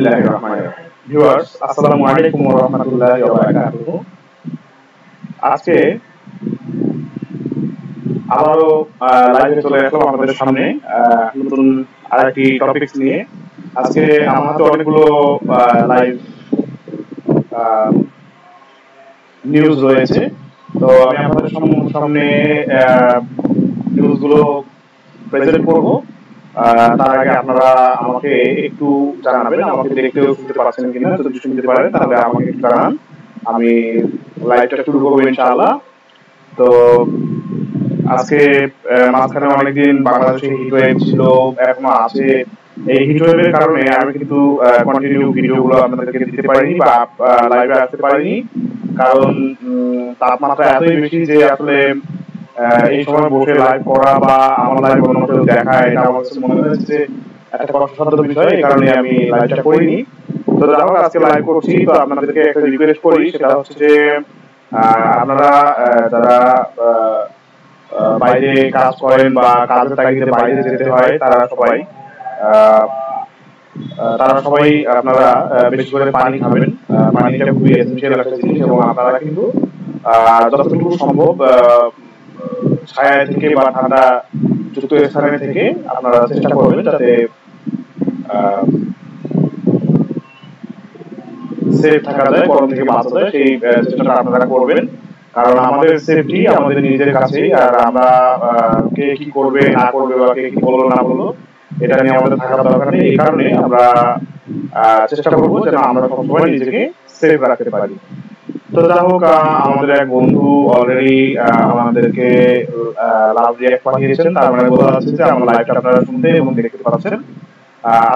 বিসমিল্লাহির রহমানির রহিম। ভিউয়ার্স, আসসালামু আলাইকুম ওয়া রাহমাতুল্লাহি ওয়া বারাকাতুহু। আজকে আবারও লাইভে চলে আসলাম আপনাদের সামনে নতুন আরেকটি টপিকস নিয়ে। আজকে আমার হাতে অনেকগুলো লাইভ নিউজ রয়েছে, তো আমি আপনাদের সামনে নিউজগুলো প্রেজেন্ট করব। তার আগে আপনারা আমাকে একটু জানাবেন, আমাকে দেখতেও শুনতে পাচ্ছেন কিনা। যদি শুনতে পারেন তাহলে আমাকে একটু জানান, আমি লাইভটা শুরু করবো ইনশাআল্লাহ। তো আজকে মাঝখানে অনেকদিন বাংলাদেশে হিটওয়েভ ছিল, এখনো আছে। এই হিটওয়েভের কারণে আমি কিন্তু কন্টিনিউ ভিডিওগুলো আপনাদেরকে দিতে পারিনি বা লাইভে আসতে পারিনি, কারণ তাপমাত্রা এতই বেশি যে আসলে এই সময় বসে লাইভ করা বা আমার লাইভ অন্য কেউ দেখা, এটা আমার কাছে মনে হয়েছে যে একটা কষ্টসাধ্য বিষয়। এই কারণে আমি লাইভটা করিনি। তো যাই হোক, আজকে লাইভ করছি। তো আপনাদেরকে একটা রিকোয়েস্ট করি, সেটা হচ্ছে যে আপনারা যারা বাইরে কাজ করেন বা কাজের তাগিদে বাইরে যেতে হয়, তারা সবাই আপনারা বেশি করে পানি খাবেন। পানিটা খুবই এসেনশিয়াল একটা জিনিস, এবং আপনারা কিন্তু যতটুকু সম্ভব ছায়া থেকে বা ঠান্ডা যুক্ত স্থানে থেকে আপনারা চেষ্টা করবেন যাতে সেফ থাকা যায়, গরম থেকে বাঁচা যায়, সেই চেষ্টাটা আপনারা করবেন। কারণ আমাদের সেফটি আমাদের নিজের কাছেই, আর আমরা কে কি করবে না করবে বা কে কি বললো না বললো এটা নিয়ে আমাদের থাকার দরকার নেই। এই কারণে আমরা চেষ্টা করবো যেন আমরা সবসময় নিজেকে সেফ রাখতে পারি। তো যাই হোক, আমাদের এক বন্ধু অলরেডি আমাদেরকে লাভ রিঅ্যাক্ট পাঠিয়েছেন, তার মানে বোঝা যাচ্ছে যে আমার লাইভটা আপনারা শুনতে এবং দেখতে পাচ্ছেন।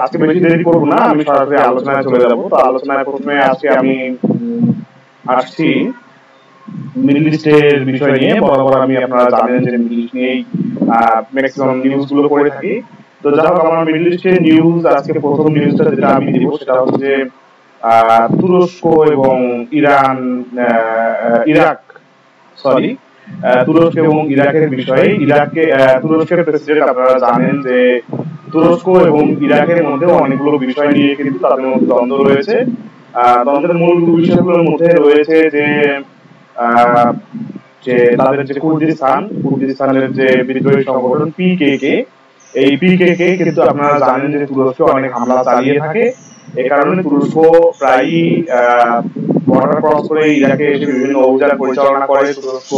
আজকে বেশি দেরি করবো না, আমি সরাসরি আলোচনায় চলে যাবো। তো আলোচনায় প্রথমে আজকে আমি আসছি মিডল ইস্টের বিষয় নিয়ে। বরাবর আমি, আপনারা জানেন যে মিডল ইস্ট নিয়েই ম্যাক্সিমাম নিউজ গুলো করে থাকি। তো যাই হোক, আমার মিডল ইস্টের নিউজ আজকে প্রথম নিউজটা যেটা আমি দিব সেটা হচ্ছে যে তুরস্ক এবং তুরস্ক এবং ইরাকের বিষয়ে। তুরস্কের প্রেসিডেন্ট, আপনারা জানেন যে তুরস্ক এবং ইরাকের মধ্যে অনেকগুলো বিষয় নিয়ে কিন্তু তাদের মধ্যে দ্বন্দ্ব রয়েছে। দ্বন্দ্বের মূল বিষয়গুলোর মধ্যে রয়েছে যে তাদের যে কুর্দিস্তানের যে বিদ্রোহী সংগঠন পিকেকে, এই পিকেকে কিন্তু আপনারা জানেন যে তুরস্ক অনেক হামলা চালিয়ে থাকে। এ কারণে তুরস্ক প্রায়ই বর্ডার ক্রস করে ইরাকে এসে বিভিন্ন অভিযান পরিচালনা করে। তুরস্ক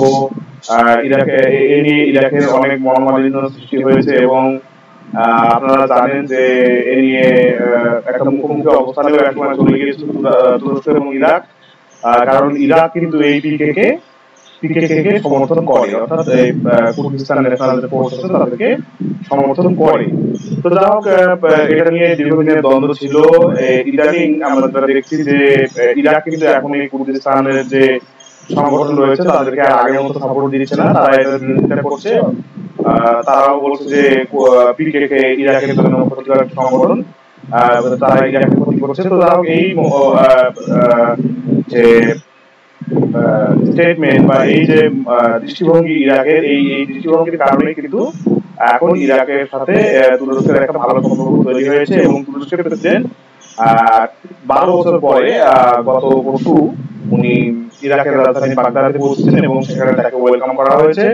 ইরাকের অনেক মনোমালিন্য সৃষ্টি হয়েছে, এবং আপনারা জানেন যে এ নিয়ে একটা মুখোমুখি অবস্থানেও একসময় চলে গিয়েছিল তুরস্ক এবং ইরাক। কারণ ইরাক কিন্তু এই পিকেকে সমর্থন করে, অর্থাৎ এই কুর্দিস্তান ন্যাশনাল যে ফোর্স আছে তাদেরকে সমর্থন করে। তো যাই হোক, এটা নিয়ে দীর্ঘদিনের দ্বন্দ্ব ছিল। ইদানিং আমরা দেখছি যে ইরাক কিন্তু এখন এই কুর্দিস্তানের যে সংগঠন রয়েছে তাদেরকে আর আগের মতো সাপোর্ট দিচ্ছে না, তারা এটার বিরোধিতা করছে। তারাও বলছে যে পিকেকে ইরাকের জন্য ক্ষতিকর সংগঠন, তারা ইরাকের ক্ষতি করছে। তো যাই হোক, এই যে স্টেটমেন্ট বা এই যে দৃষ্টিভঙ্গি ইরাকের, এই দৃষ্টিভঙ্গির কারণে কিন্তু এখন ইরাকের সাথে তুরস্কের একটা ভালো সম্পর্ক তৈরি হয়েছে। এবং তুরস্কের প্রেসিডেন্ট 12 বছর পরে গত পরশু উনি ইরাকের রাজধানী বাগদাদে পৌঁছেছেন, এবং সেখানে তাকে ওয়েলকাম করা হয়েছে।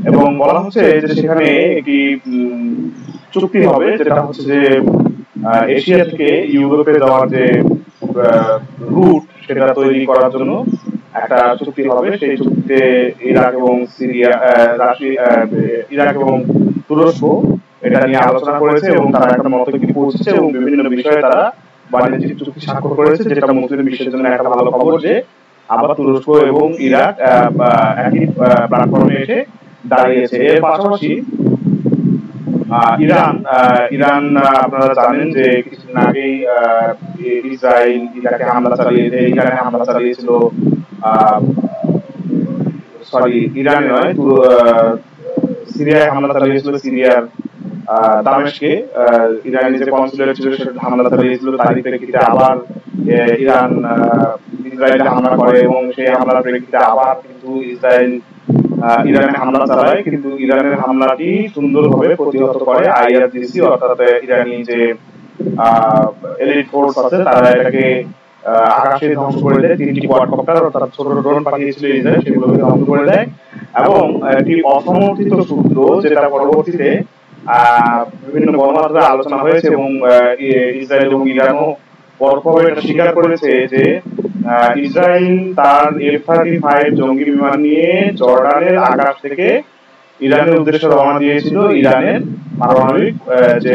এবং বলা হচ্ছে যে সেখানে একটি চুক্তি হবে, যেটা হচ্ছে যে এশিয়া থেকে ইউরোপে যাওয়ার যে রুট সেটা তৈরি করার জন্য একটা চুক্তি হবে। সেই চুক্তিতে ইরাক এবং তুরস্ক এটা নিয়ে আলোচনা করেছে, এবং তারা একটা মতকে পৌঁছেছে, এবং বিভিন্ন বিষয়ে তারা বাণিজ্যিক চুক্তি স্বাক্ষর করেছে, যেটা মুসলিম বিশ্বের জন্য একটা ভালো খবর যে আবার তুরস্ক এবং ইরাক একই প্ল্যাটফর্মে এসে দাঁড়িয়েছে। এর পাশাপাশি ইরান আপনারা জানেন যে কিছুদিন আগেই ইসরায়েল ইরানে হামলা চালিয়েছিল। ইরানে নয়, সিরিয়ায় হামলা চালিয়েছিল। সিরিয়ার দামেস্কে ইরানি যে কনসুলেট ছিল সেটা হামলা চালিয়েছিল। তারই প্রেক্ষিতে আবার ইরান ইসরায়েলে হামলা করে, এবং সেই হামলার প্রেক্ষিতে আবার কিন্তু ইসরায়েল ইরানে হামলা চালায়। কিন্তু ইরানের হামলাটি সুন্দরভাবে প্রতিহত করে আইআরজিসি, অর্থাৎ ইরানি যে এলিট ফোর্স আছে, তারা এটাকে আকাশে ধ্বংস করে দেয়। 3টি কোয়াডকপ্টার অর্থাৎ ছোট ড্রোন পাঠিয়েছিল ইসরায়েল, সেগুলোকে ধ্বংস করে দেয়। এবং একটি অসমর্থিত সূত্র, যেটা পরবর্তীতে বিভিন্ন গণমাধ্যমে আলোচনা হয়েছে এবং ইসরায়েল এবং ইরানও পরোক্ষভাবে এটা স্বীকার করেছে যে ইসরায়েল তার F-35 জঙ্গি বিমান নিয়ে জর্ডানের আকাশ থেকে ইরানের উদ্দেশ্যে রওনা দিয়েছিল ইরানের পারমাণবিক যে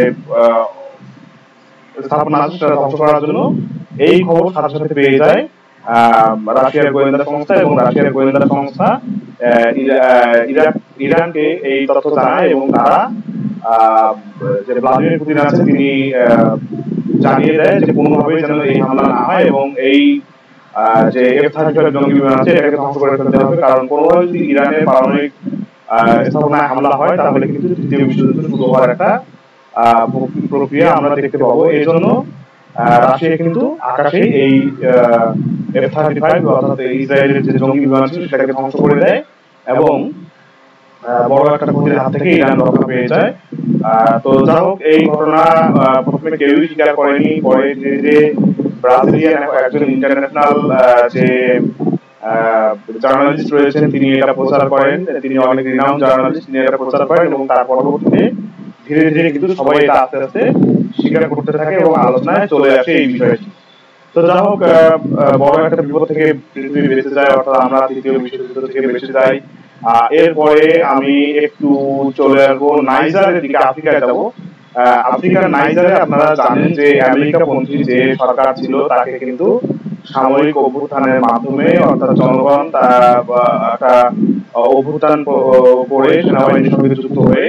স্থাপনা আছে সেটা ধ্বংস করার জন্য। এই খবর সাথে সাথে পেয়ে যায় রাশিয়ার গোয়েন্দা সংস্থা, এবং রাশিয়ার গোয়েন্দা সংস্থা ইরানকে এই তথ্য জানায়, এবং তারা যে ভ্লাদিমির পুতিন আছে তিনি জানিয়ে দেয় যে কোনোভাবেই যেন এই হামলা না হয়, এবং এই যে F-35 জঙ্গি বিমান আছে এটাকে ধ্বংস করে ফেলতে হবে, কারণ কোনোভাবে যদি ইরানের পারমাণবিক স্থাপনায় হামলা হয় তাহলে কিন্তু তৃতীয় বিশ্বযুদ্ধ শুরু হওয়ার একটা প্রক্রিয়া আমরা দেখতে পাবো। এই জন্য রাশিয়া কিন্তু আকাশে এই F-35 অর্থাৎ ইসরায়েলের যে জঙ্গি বিমান ছিল সেটাকে ধ্বংস করে দেয়, এবং বড় একটা ক্ষতির হাত থেকে ইরান রক্ষা পেয়ে যায়। তো যাই হোক, এই ঘটনা প্রথমে কেউই স্বীকার করেনি। পরে যে ব্রাজিলিয়ান একজন ইন্টারন্যাশনাল যে জার্নালিস্ট রয়েছেন তিনি এটা প্রচার করেন, তিনি অনেক রিনাউন্ড জার্নালিস্ট, তিনি এটা প্রচার করেন, এবং তার পরবর্তীতে ধীরে ধীরে কিন্তু সবাই এটা আস্তে আস্তে স্বীকার করতে থাকে এবং আলোচনায় চলে আসে এই বিষয়টি। তো যাই হোক, বড় একটা বিপদ থেকে পৃথিবী বেঁচে যায়, অর্থাৎ আমরা তৃতীয় বিশ্বযুদ্ধ থেকে বেঁচে যাই। এরপরে আমি একটু চলে আসবো নাইজারের দিকে, আফ্রিকায় যাব। আফ্রিকার নাইজারে আপনারা জানেন যে আমেরিকাপন্থী যে সরকার ছিল তাকে কিন্তু সামরিক অভ্যুত্থানের মাধ্যমে, অর্থাৎ জনগণ একটা অভ্যুত্থান করে সেনাবাহিনীর সঙ্গে যুক্ত হয়ে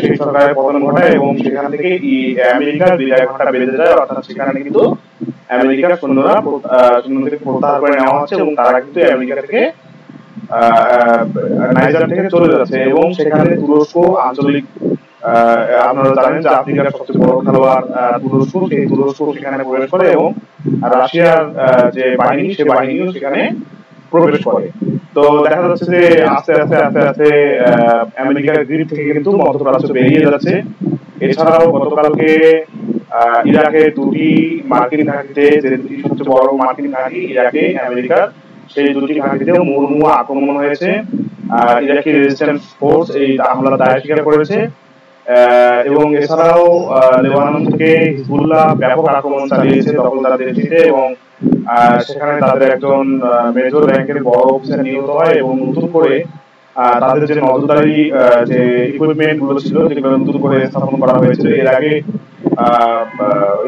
সেই সরকারের পতন ঘটায়, এবং সেখান থেকে আমেরিকার বিদায় ঘটা বেঁধে যায়। অর্থাৎ সেখানে কিন্তু আমেরিকার সৈন্যরা সৈন্য থেকে প্রত্যাহার করে নেওয়া হচ্ছে, এবং তারা কিন্তু আমেরিকা থেকে নাইজার থেকে চলে যাচ্ছে, এবং সেখানে তুরস্ক আঞ্চলিক, আপনারা জানেন যে আফ্রিকার সবচেয়ে বড় খেলোয়াড় তুরস্ক, সেই তুরস্ক সেখানে প্রবেশ করে, এবং রাশিয়ার যে বাহিনী সে বাহিনীও সেখানে প্রবেশ করে। তো দেখা যাচ্ছে যে আস্তে আস্তে আস্তে আস্তে আমেরিকার গ্রিপ থেকে কিন্তু মধ্যপ্রাচ্য বেরিয়ে যাচ্ছে। এছাড়াও গতকালকে ইরাকে 2টি মার্কিন ঘাঁটিতে, যে 2টি সবচেয়ে বড় মার্কিন ঘাঁটি ইরাকে আমেরিকার, সেই 2টি ঘাঁটিতেও মুহুর্মুহু আক্রমণ হয়েছে। ইরাকি রেজিস্ট্যান্স ফোর্স এই হামলার দায় স্বীকার করেছে, এবং এছাড়াও লেবানন থেকে হিজবুল্লাহ ব্যাপক আক্রমণ চালিয়েছে দখলদার দেশটিতে, এবং সেখানে তাদের একজন মেজর র্যাঙ্কের বড় অফিসার নিহত হয়, এবং নতুন করে তাদের যে নজরদারি যে ইকুইপমেন্ট গুলো ছিল যেগুলো নতুন করে স্থাপন করা হয়েছিল, এর আগে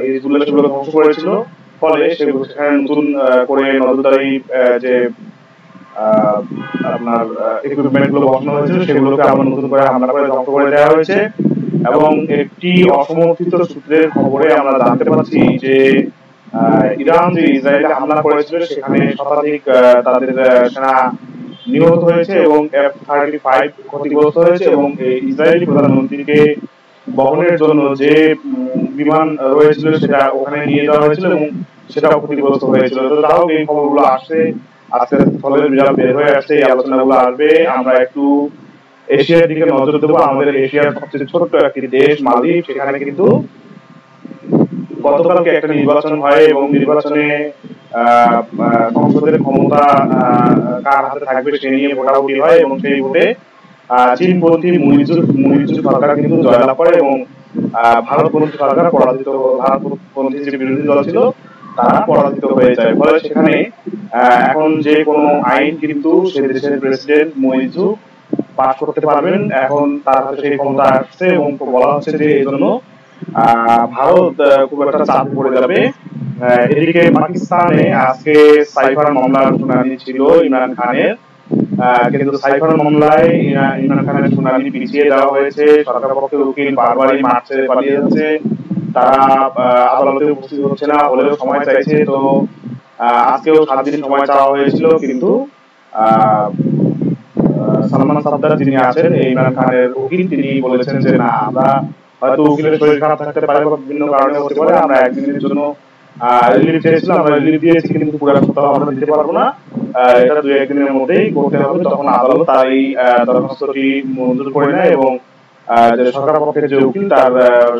হিজবুল্লাহ সেগুলো ধ্বংস করেছিল, ফলে সেখানে নতুন করে নজরদারি যে আপনার ইকুইপমেন্ট গুলো বসানো হয়েছিল সেগুলোকে আবার নতুন করে হামলা করে ধ্বংস করে দেওয়া হয়েছে। এবং একটি অসমর্থিত সূত্রের খবরে আমরা জানতে পারছি যে ইরান যে ইসরায়েলে হামলা করেছিল সেখানে শতাধিক তাদের সেনা নিহত হয়েছে এবং F-35 ক্ষতিগ্রস্ত হয়েছে, এবং ইসরায়েলি প্রধানমন্ত্রীকে বহনের জন্য যে বিমান রয়েছিল সেটা ওখানে নিয়ে যাওয়া হয়েছিল এবং সেটাও ক্ষতিগ্রস্ত হয়েছিল। তো তাও এই খবরগুলো আসছে, আস্তে আস্তে ফলের রেজাল্ট বের হয়ে আসছে, এই আলোচনাগুলো আসবে। আমরা একটু এশিয়ার দিকে নজর দেবো। আমাদের এশিয়ার সবচেয়ে ছোট্ট একটি দেশ মালদ্বীপ, সেখানে কিন্তু গতকালকে একটা নির্বাচন হয়, এবং নির্বাচনে সংসদের ক্ষমতা কার হাতে থাকবে সে নিয়ে ভোটাভুটি হয়, এবং সেই ভোটে চীনপন্থী মুইজু সরকার কিন্তু জয়লাভ করে, এবং ভারতপন্থী সরকার পরাজিত, ভারতপন্থী যে বিরোধী দল ছিল তারা পরাজিত হয়ে যায়। ফলে সেখানে এখন যে কোনো আইন কিন্তু সে দেশের প্রেসিডেন্ট মুইজু পাস করতে পারবেন, এখন তার হাতে সেই ক্ষমতা আসছে, এবং বলা হচ্ছে যে এই জন্য ভারত খুব একটা চাপে পড়ে যাবে। এদিকে পাকিস্তানে আজকে সাইফার মামলার শুনানি ছিল ইমরান খানের, কিন্তু সাইফার মামলায় ইমরান খানের শুনানি পিছিয়ে দেওয়া হয়েছে। সরকার পক্ষের উকিল বারবারই মাঠ ছেড়ে পালিয়ে যাচ্ছে, তারা আদালতে উপস্থিত হচ্ছে না, হলেও সময় চাইছে। তো আজকেও 7 দিন সময় চাওয়া হয়েছিল, কিন্তু সালমান সাদ্দার যিনি আছেন ইমরান খানের উকিল, তিনি বলেছেন যে না, আমরা হয়তো উকিলের শরীর খারাপ থাকতে পারে বা বিভিন্ন কারণে হতে পারে, আমরা একদিনের জন্য রিলিফ চেয়েছিলাম, আমরা রিলিফ দিয়েছি, কিন্তু পুরো সপ্তাহ আমরা দিতে পারবো না, এটা 2-1 দিনের মধ্যেই করতে হবে। তখন আদালত তার এই দরখাস্তটি মঞ্জুর করে নেয় এবং যে সরকার পক্ষের যে উকিল তার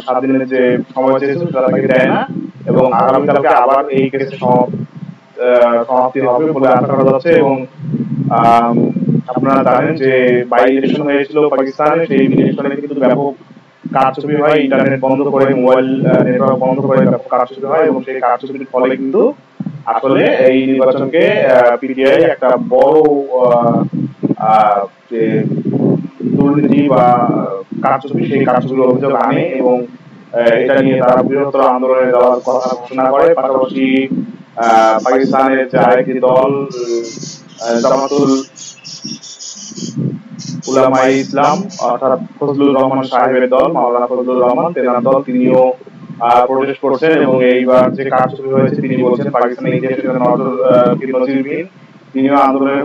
7 দিনের যে সময় চেয়েছিল সেটা তাকে দেয় না, এবং আগামীকালকে আবার এই কেসের সমাপ্তি হবে বলে আশা করা যাচ্ছে। এবং আম, আপনারা জানেন যে বাই ইলেকশন হয়েছিল পাকিস্তানে, সেই ইলেকশনে কিন্তু ব্যাপক কারচুপি হয়, ইন্টারনেট বন্ধ করে, মোবাইল নেটওয়ার্ক বন্ধ করে ব্যাপক কারচুপি হয়, এবং সেই কারচুপির ফলে কিন্তু আসলে এই নির্বাচনকে পিটিআই একটা বড় যে দুর্নীতি বা কারচুপি, সেই কারচুপির অভিযোগ আনে, এবং এটা নিয়ে তারা বৃহত্তর আন্দোলনে যাওয়ার কথা ঘোষণা করে। পাশাপাশি পাকিস্তানের যে আরেকটি দল জামাতুল উলামায়ে ইসলাম, অর্থাৎ ফজলুর রহমান সাহেবের দল, মাওলানা ফজলুর রহমান তেনার দল, তিনিও প্রোটেস্ট করছেন, এবং এইবার যে কারচুপি হয়েছে তিনি বলছেন পাকিস্তানের ইতিহাসে নজিরবিহীন। তিনিও আন্দোলনের